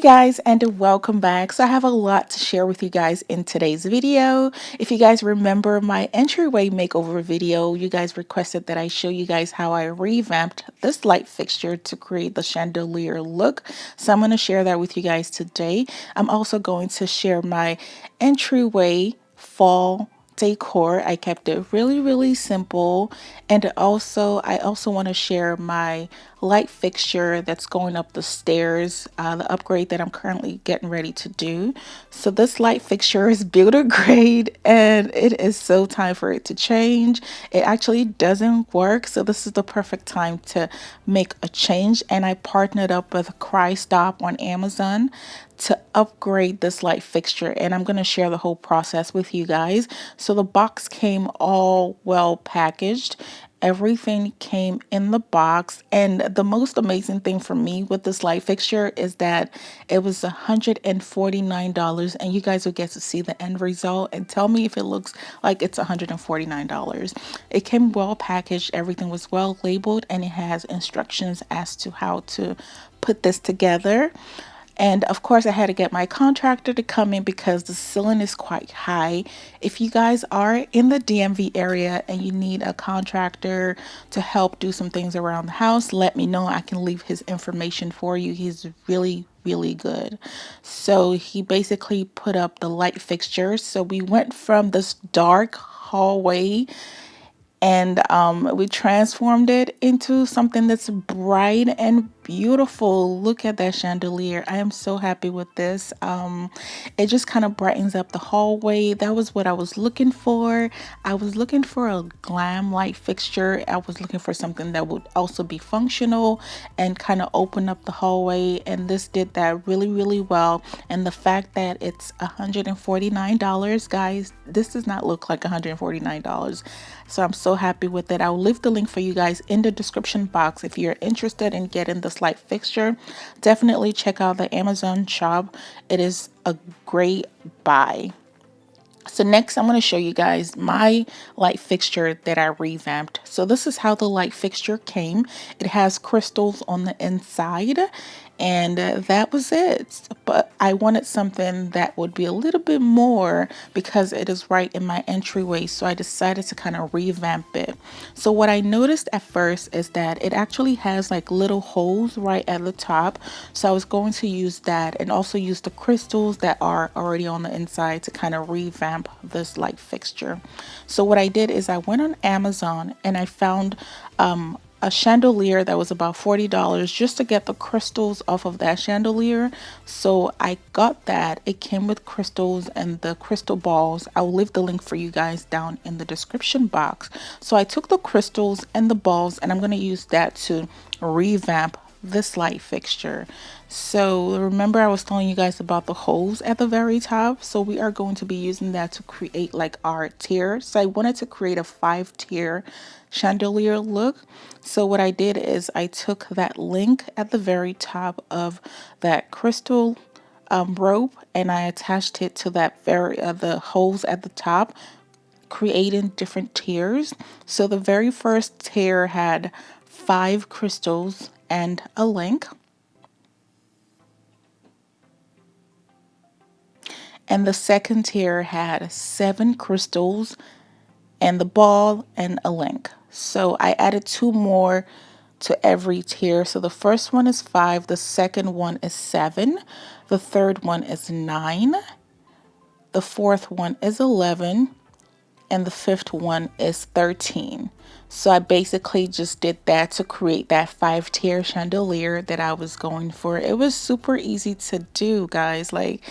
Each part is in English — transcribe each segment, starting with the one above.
guys, and welcome back. So I have a lot to share with you guys in today's video. If you guys remember my entryway makeover video, you guys requested that I show you guys how I revamped this light fixture to create the chandelier look. So I'm going to share that with you guys today. I'm also going to share my entryway fall decor. I kept it really simple, and I also want to share my light fixture that's going up the stairs, the upgrade that I'm currently getting ready to do. So this light fixture is builder grade and it is so time for it to change. It actually doesn't work, so this is the perfect time to make a change, and I partnered up with Stop on Amazon to upgrade this light fixture, and I'm going to share the whole process with you guys. So the box came all well packaged. Everything came in the box, and the most amazing thing for me with this light fixture is that it was $149, and you guys will get to see the end result and tell me if it looks like it's $149. It came well packaged, everything was well labeled, and it has instructions as to how to put this together. And of course, I had to get my contractor to come in because the ceiling is quite high. If you guys are in the DMV area and you need a contractor to help do some things around the house, let me know. I can leave his information for you. He's really good. So he basically put up the light fixtures. So we went from this dark hallway and we transformed it into something that's bright and beautiful. Look at that chandelier. I am so happy with this. It just kind of brightens up the hallway. That was what I was looking for. I was looking for a glam light fixture. I was looking for something that would also be functional and kind of open up the hallway, and this did that really well. And the fact that it's $149, guys, this does not look like $149. So I'm so happy with it. I'll leave the link for you guys in the description box. If you're interested in getting this light fixture, definitely check out the Amazon shop. It is a great buy. So next I'm going to show you guys my light fixture that I revamped. So this is how the light fixture came. It has crystals on the inside, and that was it. But I wanted something that would be a little bit more because it is right in my entryway, so I decided to kind of revamp it. So what I noticed at first is that it actually has like little holes right at the top, so I was going to use that and also use the crystals that are already on the inside to kind of revamp this light fixture. So what I did is I went on Amazon and I found a chandelier that was about $40 just to get the crystals off of that chandelier. So I got that. It came with crystals and the crystal balls. I'll leave the link for you guys down in the description box. So I took the crystals and the balls, and I'm going to use that to revamp this light fixture. So remember I was telling you guys about the holes at the very top, so we are going to be using that to create like our tiers. So I wanted to create a 5-tier chandelier look. So what I did is I took that link at the very top of that crystal rope, and I attached it to that the holes at the top, creating different tiers. So the very first tier had 5 crystals and a link. And the second tier had 7 crystals and the ball and a link. So I added 2 more to every tier. So the first one is 5, the second one is 7, the third one is 9, the fourth one is 11, and the fifth one is 13. So I basically just did that to create that 5-tier chandelier that I was going for. It was super easy to do, guys. Like,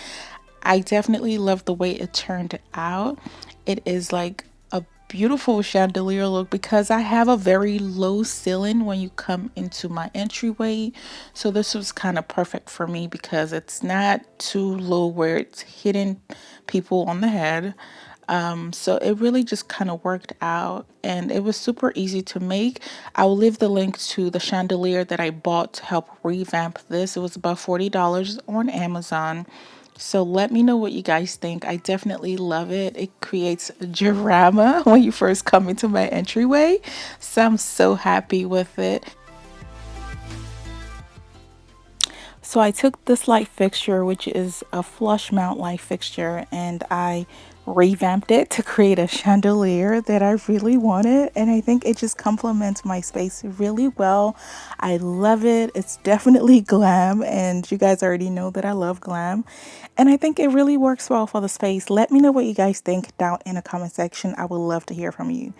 I definitely love the way it turned out. It is like a beautiful chandelier look because I have a very low ceiling when you come into my entryway. So this was kind of perfect for me because it's not too low where it's hitting people on the head. So it really just kind of worked out, and it was super easy to make. I will leave the link to the chandelier that I bought to help revamp this. It was about $40 on Amazon. So let me know what you guys think. I definitely love it. It creates a diorama when you first come into my entryway. So I'm so happy with it. So I took this light fixture, which is a flush mount light fixture, and I revamped it to create a chandelier that I really wanted. And I think it just complements my space really well. I love it. It's definitely glam, and you guys already know that I love glam. And I think it really works well for the space. Let me know what you guys think down in the comment section. I would love to hear from you.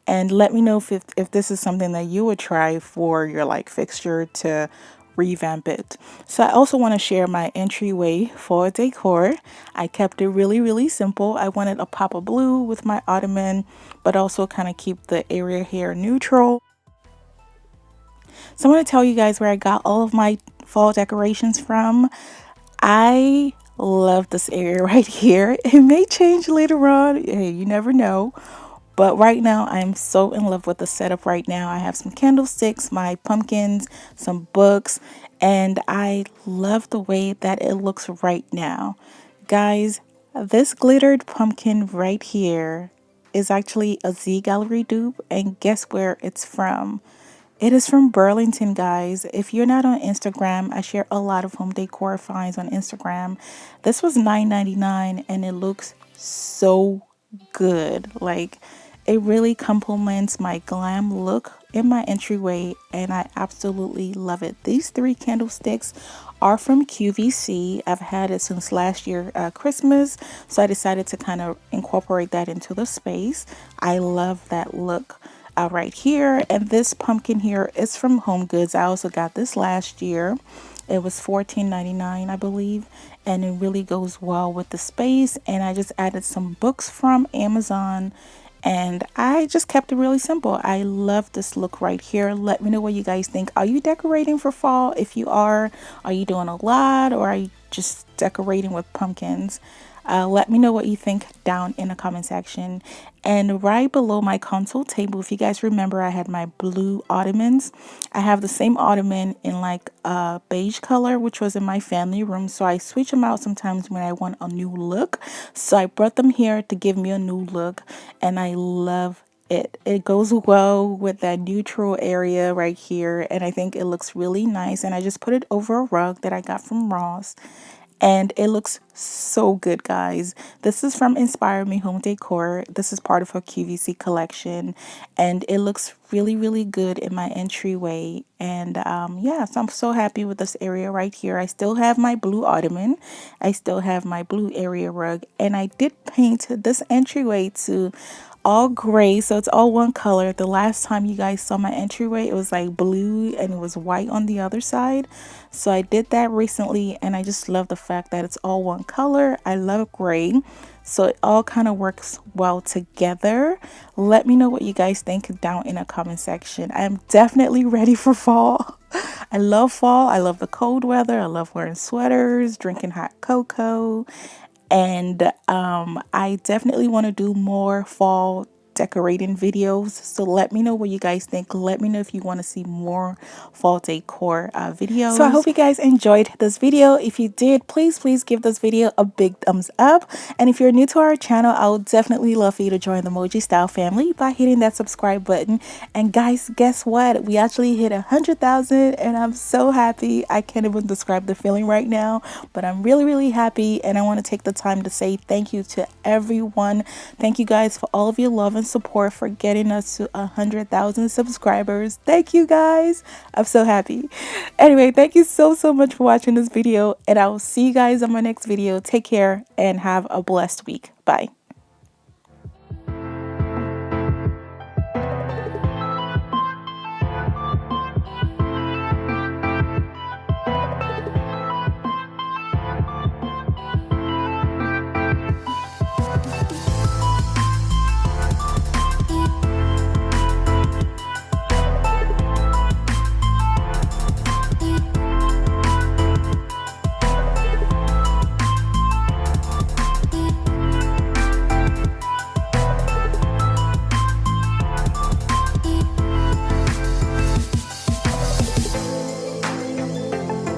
And let me know if this is something that you would try for your like fixture to revamp it. So I also want to share my entryway for decor. I kept it really simple. I wanted a pop of blue with my ottoman, but also kind of keep the area here neutral. So I'm going to tell you guys where I got all of my fall decorations from. I love this area right here. It may change later on. Hey, you never know. But right now, I'm so in love with the setup right now. I have some candlesticks, my pumpkins, some books, and I love the way that it looks right now. Guys, this glittered pumpkin right here is actually a Z Gallery dupe, and guess where it's from? It is from Burlington, guys. If you're not on Instagram, I share a lot of home decor finds on Instagram. This was $9.99 and it looks so good. Like, it really complements my glam look in my entryway, and I absolutely love it. These three candlesticks are from QVC. I've had it since last year Christmas, so I decided to kind of incorporate that into the space. I love that look right here. And this pumpkin here is from Home Goods. I also got this last year. It was $14.99, I believe, and it really goes well with the space. And I just added some books from Amazon, and I just kept it really simple. I love this look right here. Let me know what you guys think. Are you decorating for fall? If you are you doing a lot, or are you just decorating with pumpkins? Let me know what you think down in the comment section. And right below my console table, if you guys remember, I had my blue ottomans. I have the same ottoman in like a beige color, which was in my family room. So I switch them out sometimes when I want a new look. So I brought them here to give me a new look, and I love it. It goes well with that neutral area right here, and I think it looks really nice. And I just put it over a rug that I got from Ross, and it looks so good, guys. This is from Inspire Me Home Decor. This is part of her QVC collection, and it looks really good in my entryway. And yeah, so I'm so happy with this area right here. I still have my blue ottoman, I still have my blue area rug, and I did paint this entryway to all gray, so it's all one color. The last time you guys saw my entryway, it was like blue and it was white on the other side. So I did that recently, and I just love the fact that it's all one color. I love gray, so it all kind of works well together. Let me know what you guys think down in the comment section. I am definitely ready for fall. I love fall. I love the cold weather. I love wearing sweaters, drinking hot cocoa, and I definitely want to do more fall decorating videos. So let me know what you guys think. Let me know if you want to see more fall decor videos. So I hope you guys enjoyed this video. If you did, please give this video a big thumbs up. And if you're new to our channel, I would definitely love for you to join the Moji Style family by hitting that subscribe button. And guys, guess what? We actually hit 100,000, and I'm so happy. I can't even describe the feeling right now, but I'm really happy, and I want to take the time to say thank you to everyone. Thank you guys for all of your love and support for getting us to 100,000 subscribers. Thank you guys. I'm so happy. Anyway, thank you so much for watching this video, and I will see you guys on my next video. Take care and have a blessed week. Bye.